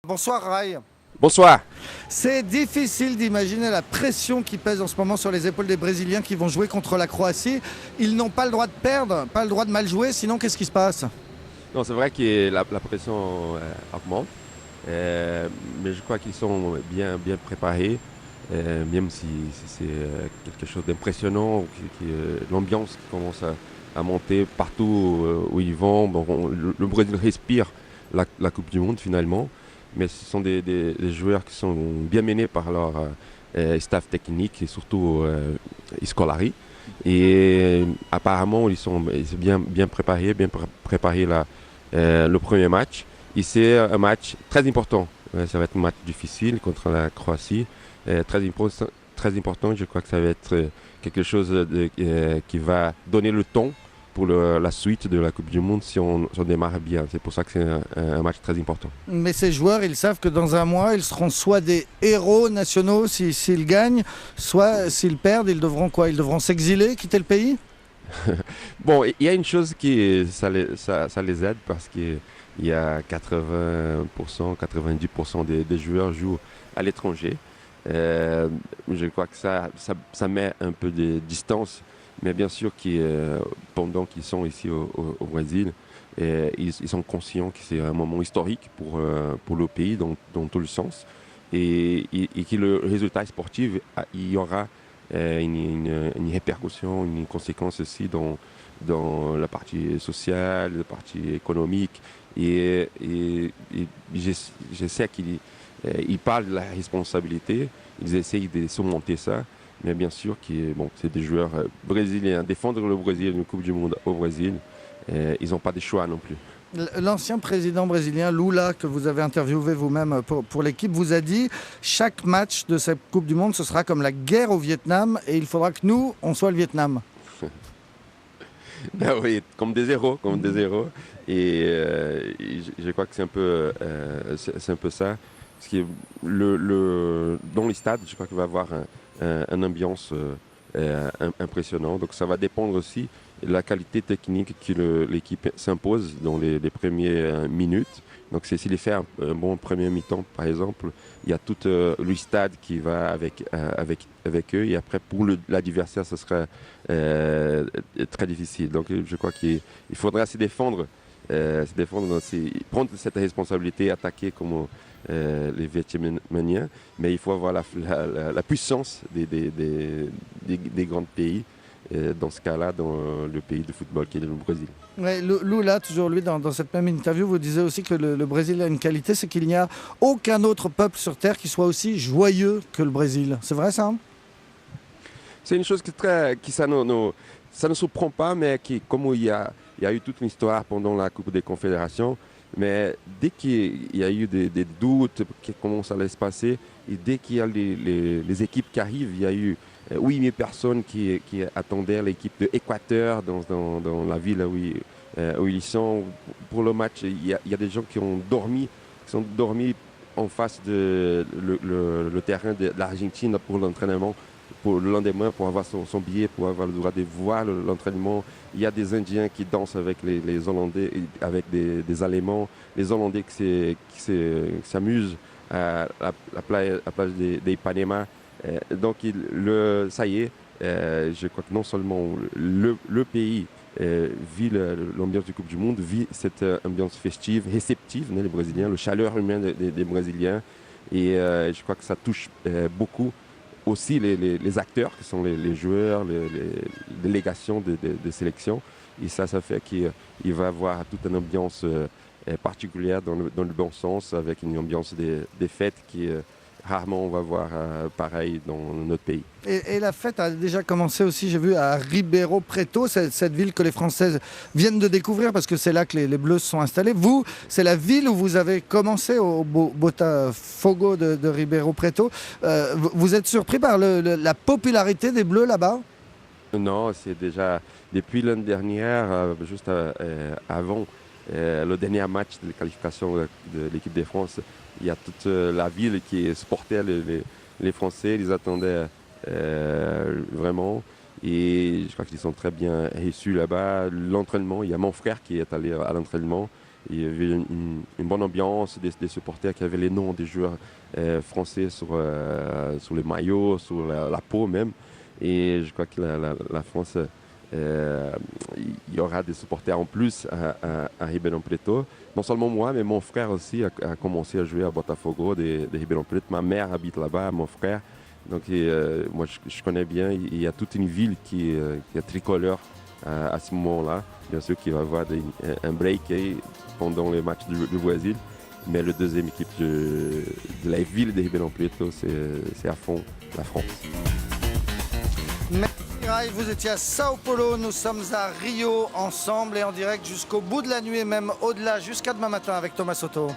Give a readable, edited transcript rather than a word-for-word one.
Bonsoir Rai. Bonsoir. C'est difficile d'imaginer la pression qui pèse en ce moment sur les épaules des Brésiliens qui vont jouer contre la Croatie. Ils n'ont pas le droit de perdre, pas le droit de mal jouer, sinon qu'est-ce qui se passe? Non, c'est vrai que la pression augmente, mais je crois qu'ils sont bien préparés, même si c'est quelque chose d'impressionnant, l'ambiance qui commence à monter partout où ils vont. Bon, le Brésil respire la Coupe du Monde finalement, mais ce sont des joueurs qui sont bien menés par leur staff technique et surtout Scolari. Et apparemment, ils sont bien préparés le premier match. Et c'est un match très important. Ça va être un match difficile contre la Croatie. Très important. Je crois que ça va être quelque chose qui va donner le ton pour la suite de la Coupe du Monde si on démarre bien. C'est pour ça que c'est un match très important. Mais ces joueurs, ils savent que dans un mois, ils seront soit des héros nationaux s'ils gagnent, soit s'ils perdent, ils devront quoi? Ils devront s'exiler, quitter le pays? Bon, il y a une chose ça les aide parce qu'il y a 80%, 90% des joueurs jouent à l'étranger. Je crois que ça met un peu de distance, mais bien sûr pendant qu'ils sont ici au Brésil, ils sont conscients que c'est un moment historique pour le pays dans tout le sens et que le résultat sportif, il y aura une répercussion, une conséquence aussi dans la partie sociale, la partie économique. Et je sais qu'ils parlent de la responsabilité, ils essayent de surmonter ça, mais bien sûr que c'est des joueurs brésiliens. Défendre le Brésil, une Coupe du Monde au Brésil, ils n'ont pas de choix non plus. L'ancien président brésilien Lula, que vous avez interviewé vous-même pour l'équipe, vous a dit chaque match de cette Coupe du Monde, ce sera comme la guerre au Vietnam et il faudra que nous, on soit le Vietnam. Ben oui, comme des héros. Et je crois que c'est un peu ça. Parce que dans les stades, je crois qu'il va y avoir une ambiance impressionnante. Donc ça va dépendre aussi de la qualité technique que l'équipe s'impose dans les premières minutes. Donc s'il fait un bon premier mi-temps, par exemple, il y a tout le stade qui va avec eux. Et après, pour l'adversaire, ce sera très difficile. Donc je crois qu'il faudra se défendre, prendre cette responsabilité, attaquer comme les Vietnamiens, mais il faut avoir la puissance des grands pays, dans ce cas-là, dans le pays de football qui est le Brésil. Ouais, Lula, toujours lui, dans cette même interview, vous disiez aussi que le Brésil a une qualité, c'est qu'il n'y a aucun autre peuple sur Terre qui soit aussi joyeux que le Brésil. C'est vrai ça, hein? C'est une chose qui ça ne surprend pas, mais comme il y a eu toute une histoire pendant la Coupe des Confédérations, mais dès qu'il y a eu des doutes, comment ça allait se passer, et dès qu'il y a les équipes qui arrivent, il y a eu 8000 personnes qui attendaient l'équipe de Équateur dans la ville où ils sont. Pour le match, il y a des gens qui sont dormis en face de le terrain de l'Argentine pour l'entraînement, pour le lendemain, pour avoir son billet, pour avoir le droit de voir l'entraînement. Il y a des Indiens qui dansent avec les Hollandais, avec des Allemands, les Hollandais qui s'amusent à la plage d'Ipanema. Donc, ça y est, je crois que non seulement le pays vit l'ambiance du Coupe du Monde, vit cette ambiance festive, réceptive, les Brésiliens, le chaleur humaine des Brésiliens. Et je crois que ça touche beaucoup aussi les acteurs, qui sont les joueurs, les délégations de sélection. Et ça fait qu'il va y avoir toute une ambiance particulière dans le bon sens, avec une ambiance des fêtes qui rarement on va voir pareil dans notre pays. Et la fête a déjà commencé aussi, j'ai vu, à Ribeirão Preto, cette ville que les Françaises viennent de découvrir parce que c'est là que les Bleus se sont installés. Vous, c'est la ville où vous avez commencé au Botafogo de Ribeirão Preto. Vous êtes surpris par la popularité des Bleus là-bas? Non, c'est déjà depuis l'année dernière, juste avant le dernier match de qualification de l'équipe de France. Il y a toute la ville qui supportait les Français, ils attendaient vraiment. Et je crois qu'ils sont très bien reçus là-bas. L'entraînement, il y a mon frère qui est allé à l'entraînement. Il y avait une bonne ambiance, des supporters qui avaient les noms des joueurs français sur les maillots, sur la peau même. Et je crois que la France, il y aura des supporters en plus à Ribeirão Preto. Non seulement moi, mais mon frère aussi a commencé à jouer à Botafogo de Ribeirão Preto. Ma mère habite là-bas, mon frère. Donc moi, je connais bien. Il y a toute une ville qui est tricolore à ce moment-là. Bien sûr qu'il va y avoir un break pendant les matchs du Brésil. Mais la deuxième équipe de la ville de Ribeirão Preto, c'est à fond la France. Merci Rai, vous étiez à Sao Paulo, nous sommes à Rio ensemble et en direct jusqu'au bout de la nuit et même au-delà, jusqu'à demain matin avec Thomas Soto.